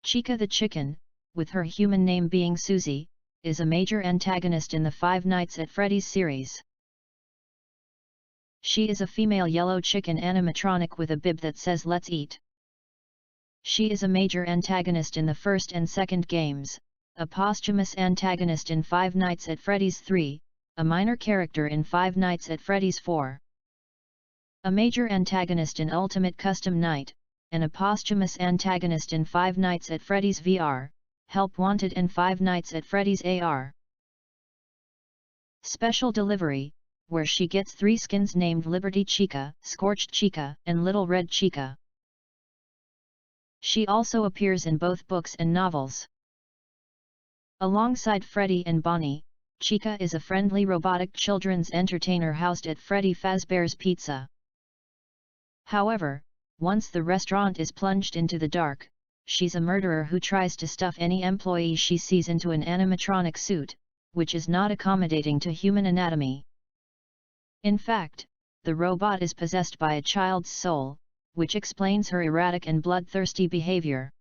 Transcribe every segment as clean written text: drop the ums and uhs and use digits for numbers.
Chica the chicken, with her human name being Susie, is a major antagonist in the Five Nights at Freddy's series. She is a female yellow chicken animatronic with a bib that says "Let's eat." She is a major antagonist in the first and second games, a posthumous antagonist in Five Nights at Freddy's 3, a minor character in Five Nights at Freddy's 4. A major antagonist in Ultimate Custom Night, and a posthumous antagonist in Five Nights at Freddy's VR, Help Wanted and Five Nights at Freddy's AR. Special Delivery, where she gets 3 skins named Liberty Chica, Scorched Chica, and Little Red Chica. She also appears in both books and novels. Alongside Freddy and Bonnie, Chica is a friendly robotic children's entertainer housed at Freddy Fazbear's Pizza. However, once the restaurant is plunged into the dark, she's a murderer who tries to stuff any employee she sees into an animatronic suit, which is not accommodating to human anatomy. In fact, the robot is possessed by a child's soul, which explains her erratic and bloodthirsty behavior.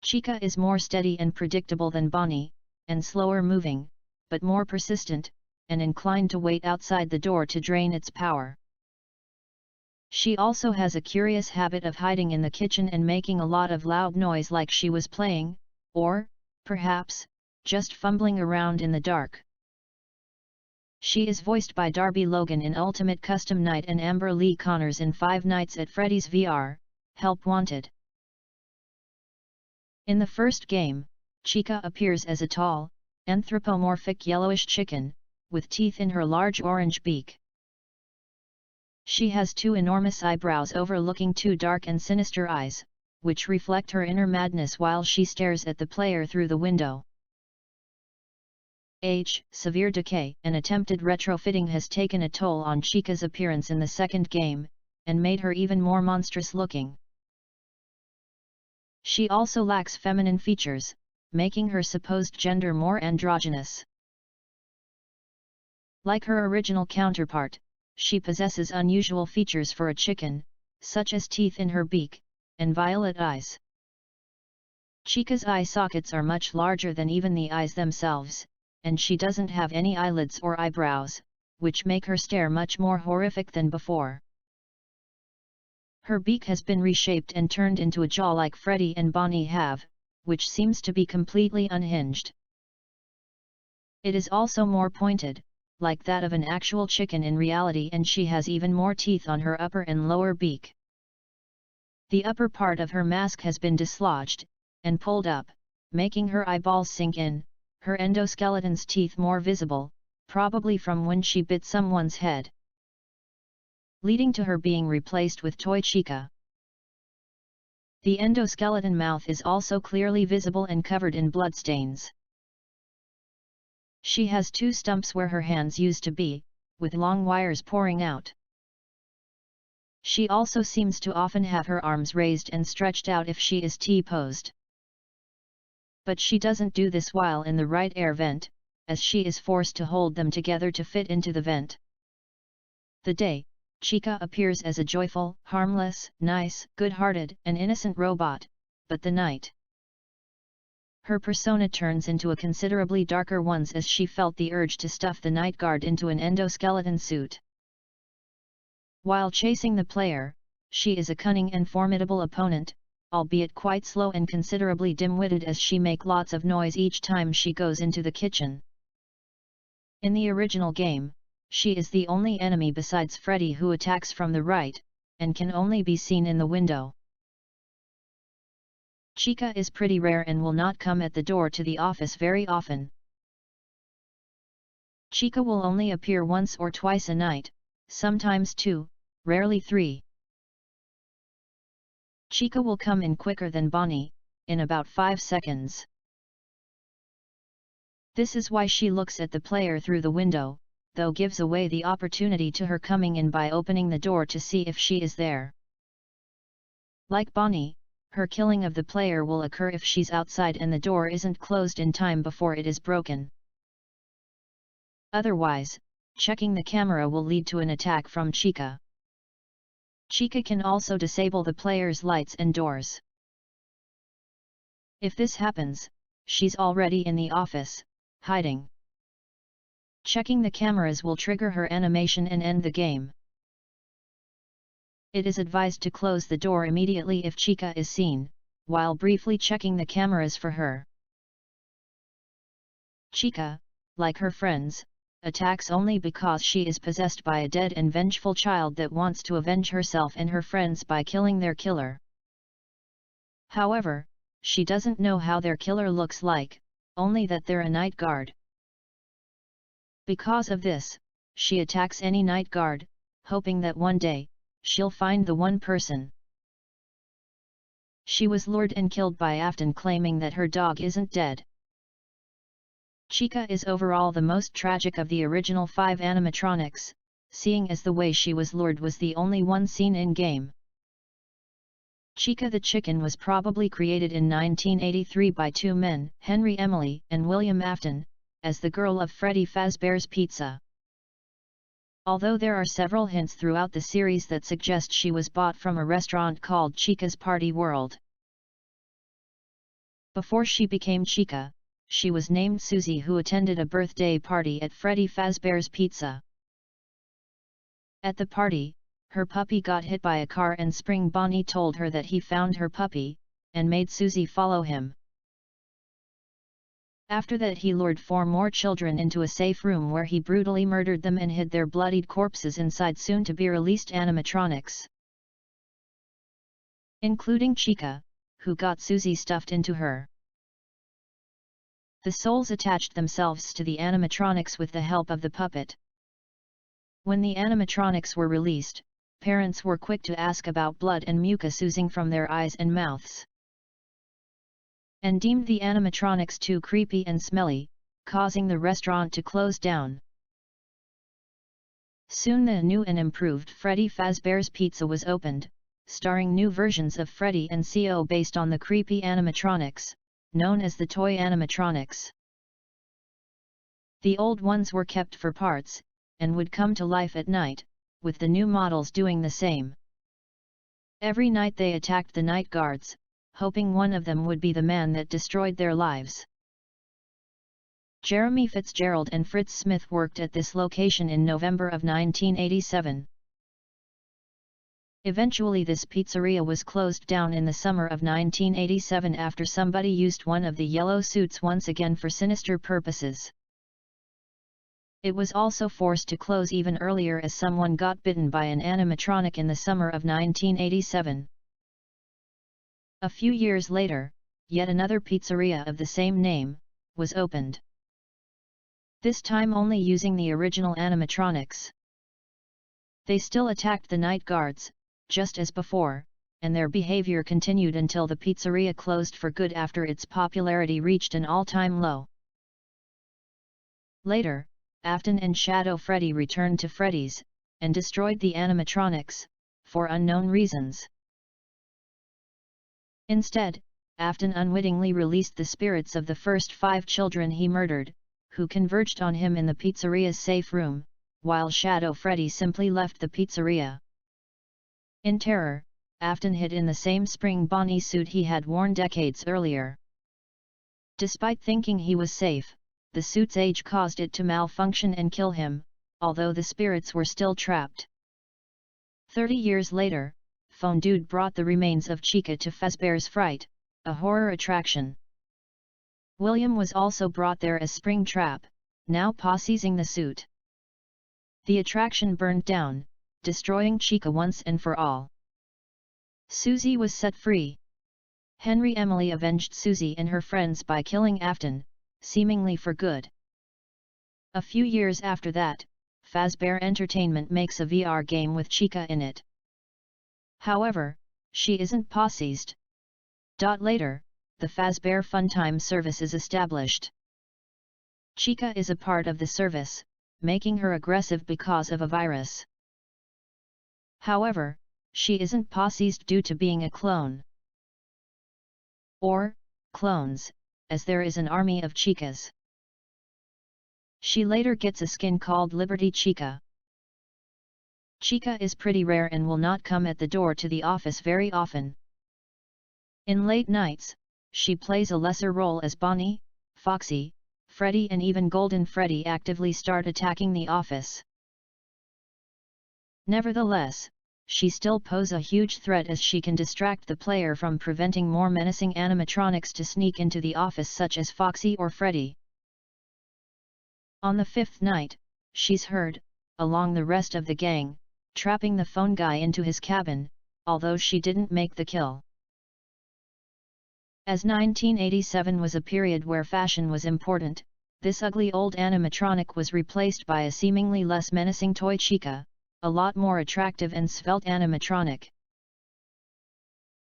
Chica is more steady and predictable than Bonnie, and slower moving, but more persistent, and inclined to wait outside the door to drain its power. She also has a curious habit of hiding in the kitchen and making a lot of loud noise like she was playing, or, perhaps, just fumbling around in the dark. She is voiced by Darby Logan in Ultimate Custom Night and Amber Lee Connors in Five Nights at Freddy's VR, Help Wanted. In the first game, Chica appears as a tall, anthropomorphic yellowish chicken, with teeth in her large orange beak. She has 2 enormous eyebrows overlooking 2 dark and sinister eyes, which reflect her inner madness while she stares at the player through the window. Severe decay and attempted retrofitting has taken a toll on Chica's appearance in the second game, and made her even more monstrous looking. She also lacks feminine features, making her supposed gender more androgynous. Like her original counterpart, she possesses unusual features for a chicken, such as teeth in her beak, and violet eyes. Chica's eye sockets are much larger than even the eyes themselves, and she doesn't have any eyelids or eyebrows, which make her stare much more horrific than before. Her beak has been reshaped and turned into a jaw like Freddy and Bonnie have, which seems to be completely unhinged. It is also more pointed, like that of an actual chicken in reality, and she has even more teeth on her upper and lower beak. The upper part of her mask has been dislodged, and pulled up, making her eyeballs sink in, her endoskeleton's teeth more visible, probably from when she bit someone's head, leading to her being replaced with Toy Chica. The endoskeleton mouth is also clearly visible and covered in bloodstains. She has 2 stumps where her hands used to be, with long wires pouring out. She also seems to often have her arms raised and stretched out if she is T-posed. But she doesn't do this while in the right air vent, as she is forced to hold them together to fit into the vent. The day, Chica appears as a joyful, harmless, nice, good-hearted, and innocent robot, but the night, her persona turns into a considerably darker one as she felt the urge to stuff the night guard into an endoskeleton suit. While chasing the player, she is a cunning and formidable opponent, albeit quite slow and considerably dim-witted, as she makes lots of noise each time she goes into the kitchen. In the original game, she is the only enemy besides Freddy who attacks from the right, and can only be seen in the window. Chica is pretty rare and will not come at the door to the office very often. Chica will only appear once or twice a night, sometimes 2, rarely 3. Chica will come in quicker than Bonnie, in about 5 seconds. This is why she looks at the player through the window, though gives away the opportunity to her coming in by opening the door to see if she is there. Like Bonnie, her killing of the player will occur if she's outside and the door isn't closed in time before it is broken. Otherwise, checking the camera will lead to an attack from Chica. Chica can also disable the player's lights and doors. If this happens, she's already in the office, hiding. Checking the cameras will trigger her animation and end the game. It is advised to close the door immediately if Chica is seen, while briefly checking the cameras for her. Chica, like her friends, attacks only because she is possessed by a dead and vengeful child that wants to avenge herself and her friends by killing their killer. However, she doesn't know how their killer looks like, only that they're a night guard. Because of this, she attacks any night guard, hoping that one day, she'll find the one person. She was lured and killed by Afton, claiming that her dog isn't dead. Chica is overall the most tragic of the original 5 animatronics, seeing as the way she was lured was the only one seen in-game. Chica the chicken was probably created in 1983 by 2 men, Henry Emily and William Afton, as the girl of Freddy Fazbear's Pizza. Although there are several hints throughout the series that suggest she was bought from a restaurant called Chica's Party World. Before she became Chica, she was named Susie, who attended a birthday party at Freddy Fazbear's Pizza. At the party, her puppy got hit by a car and Spring Bonnie told her that he found her puppy, and made Susie follow him. After that he lured 4 more children into a safe room where he brutally murdered them and hid their bloodied corpses inside soon-to-be-released animatronics, including Chica, who got Susie stuffed into her. The souls attached themselves to the animatronics with the help of the puppet. When the animatronics were released, parents were quick to ask about blood and mucus oozing from their eyes and mouths, and deemed the animatronics too creepy and smelly, causing the restaurant to close down. Soon the new and improved Freddy Fazbear's Pizza was opened, starring new versions of Freddy and CO based on the creepy animatronics, known as the toy animatronics. The old ones were kept for parts, and would come to life at night, with the new models doing the same. Every night they attacked the night guards, hoping one of them would be the man that destroyed their lives. Jeremy Fitzgerald and Fritz Smith worked at this location in November of 1987. Eventually this pizzeria was closed down in the summer of 1987 after somebody used one of the yellow suits once again for sinister purposes. It was also forced to close even earlier as someone got bitten by an animatronic in the summer of 1987. A few years later, yet another pizzeria of the same name was opened. This time only using the original animatronics. They still attacked the night guards, just as before, and their behavior continued until the pizzeria closed for good after its popularity reached an all-time low. Later, Afton and Shadow Freddy returned to Freddy's, and destroyed the animatronics, for unknown reasons. Instead, Afton unwittingly released the spirits of the first 5 children he murdered, who converged on him in the pizzeria's safe room, while Shadow Freddy simply left the pizzeria. In terror, Afton hid in the same Spring Bonnie suit he had worn decades earlier. Despite thinking he was safe, the suit's age caused it to malfunction and kill him, although the spirits were still trapped. 30 years later, Phone Dude brought the remains of Chica to Fazbear's Fright, a horror attraction. William was also brought there as Springtrap, now possessing the suit. The attraction burned down, destroying Chica once and for all. Susie was set free. Henry Emily avenged Susie and her friends by killing Afton, seemingly for good. A few years after that, Fazbear Entertainment makes a VR game with Chica in it. However, she isn't possessed. Later, the Fazbear Funtime service is established. Chica is a part of the service, making her aggressive because of a virus. However, she isn't possessed due to being a clone. Or, clones, as there is an army of Chicas. She later gets a skin called Liberty Chica. Chica is pretty rare and will not come at the door to the office very often. In late nights, she plays a lesser role as Bonnie, Foxy, Freddy and even Golden Freddy actively start attacking the office. Nevertheless, she still poses a huge threat as she can distract the player from preventing more menacing animatronics to sneak into the office such as Foxy or Freddy. On the fifth night, she's heard, along the rest of the gang, trapping the phone guy into his cabin, although she didn't make the kill. As 1987 was a period where fashion was important, this ugly old animatronic was replaced by a seemingly less menacing toy Chica, a lot more attractive and svelte animatronic.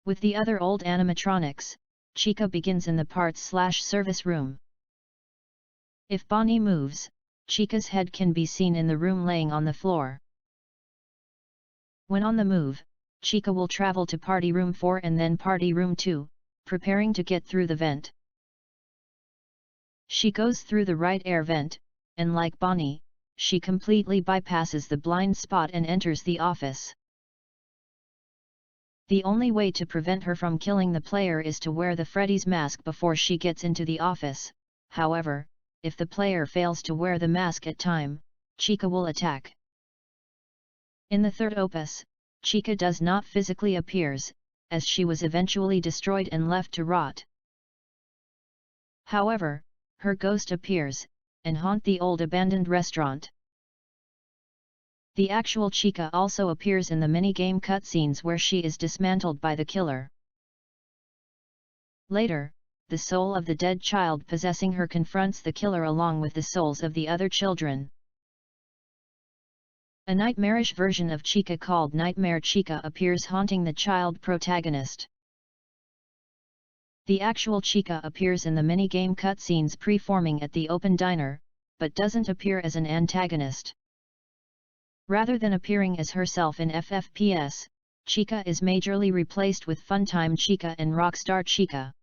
With the other old animatronics, Chica begins in the parts/service room. If Bonnie moves, Chica's head can be seen in the room laying on the floor. When on the move, Chica will travel to party room 4 and then party room 2, preparing to get through the vent. She goes through the right air vent, and like Bonnie, she completely bypasses the blind spot and enters the office. The only way to prevent her from killing the player is to wear the Freddy's mask before she gets into the office. However, if the player fails to wear the mask at time, Chica will attack. In the third opus, Chica does not physically appears, as she was eventually destroyed and left to rot. However, her ghost appears, and haunt the old abandoned restaurant. The actual Chica also appears in the minigame cutscenes where she is dismantled by the killer. Later, the soul of the dead child possessing her confronts the killer along with the souls of the other children. A nightmarish version of Chica called Nightmare Chica appears haunting the child protagonist. The actual Chica appears in the minigame cutscenes preforming at the open diner, but doesn't appear as an antagonist. Rather than appearing as herself in FFPS, Chica is majorly replaced with Funtime Chica and Rockstar Chica.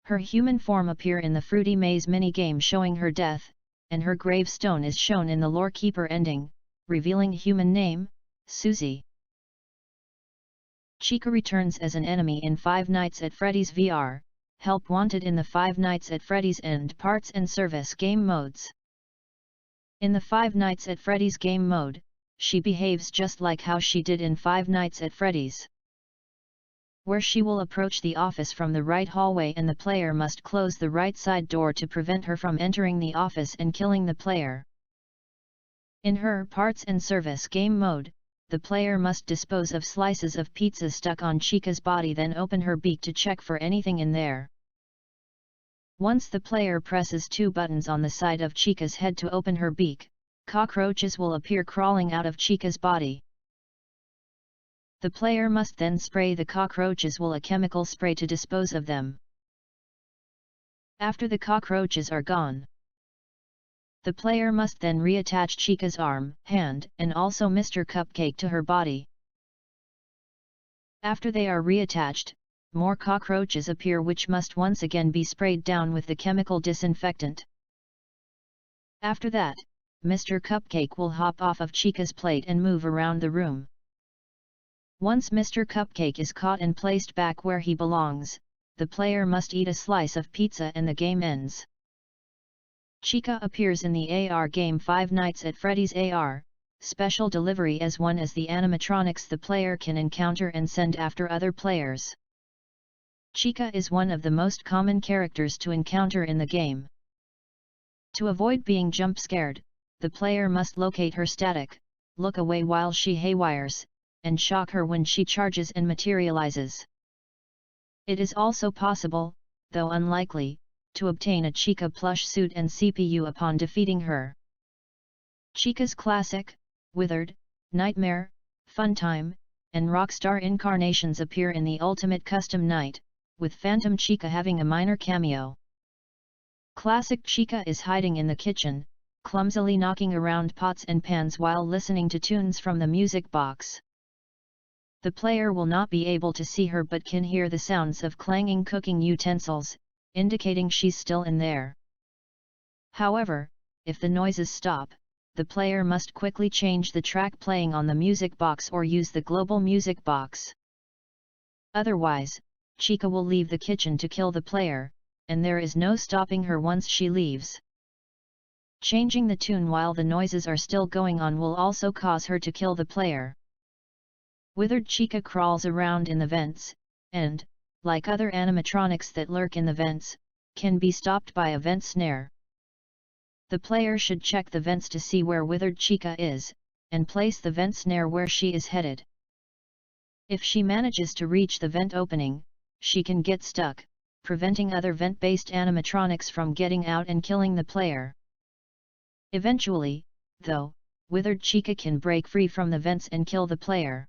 Her human form appears in the Fruity Maze minigame showing her death, and her gravestone is shown in the Lorekeeper ending, revealing human name, Susie. Chica returns as an enemy in Five Nights at Freddy's VR, Help Wanted in the Five Nights at Freddy's and Parts and Service game modes. In the Five Nights at Freddy's game mode, she behaves just like how she did in Five Nights at Freddy's, where she will approach the office from the right hallway and the player must close the right side door to prevent her from entering the office and killing the player. In her Parts and Service game mode, the player must dispose of slices of pizza stuck on Chica's body, then open her beak to check for anything in there. Once the player presses two buttons on the side of Chica's head to open her beak, cockroaches will appear crawling out of Chica's body. The player must then spray the cockroaches with a chemical spray to dispose of them. After the cockroaches are gone, the player must then reattach Chica's arm, hand, and also Mr. Cupcake to her body. After they are reattached, more cockroaches appear which must once again be sprayed down with the chemical disinfectant. After that, Mr. Cupcake will hop off of Chica's plate and move around the room. Once Mr. Cupcake is caught and placed back where he belongs, the player must eat a slice of pizza and the game ends. Chica appears in the AR game Five Nights at Freddy's AR, Special Delivery as one as the animatronics the player can encounter and send after other players. Chica is one of the most common characters to encounter in the game. To avoid being jump-scared, the player must locate her static, look away while she haywires, and shock her when she charges and materializes. It is also possible, though unlikely, to obtain a Chica plush suit and CPU upon defeating her. Chica's classic, Withered, Nightmare, Funtime, and Rockstar incarnations appear in the Ultimate Custom Night, with Phantom Chica having a minor cameo. Classic Chica is hiding in the kitchen, clumsily knocking around pots and pans while listening to tunes from the music box. The player will not be able to see her but can hear the sounds of clanging cooking utensils, indicating she's still in there. However, if the noises stop, the player must quickly change the track playing on the music box or use the global music box. Otherwise, Chica will leave the kitchen to kill the player, and there is no stopping her once she leaves. Changing the tune while the noises are still going on will also cause her to kill the player. Withered Chica crawls around in the vents, and, like other animatronics that lurk in the vents, can be stopped by a vent snare. The player should check the vents to see where Withered Chica is, and place the vent snare where she is headed. If she manages to reach the vent opening, she can get stuck, preventing other vent-based animatronics from getting out and killing the player. Eventually, though, Withered Chica can break free from the vents and kill the player.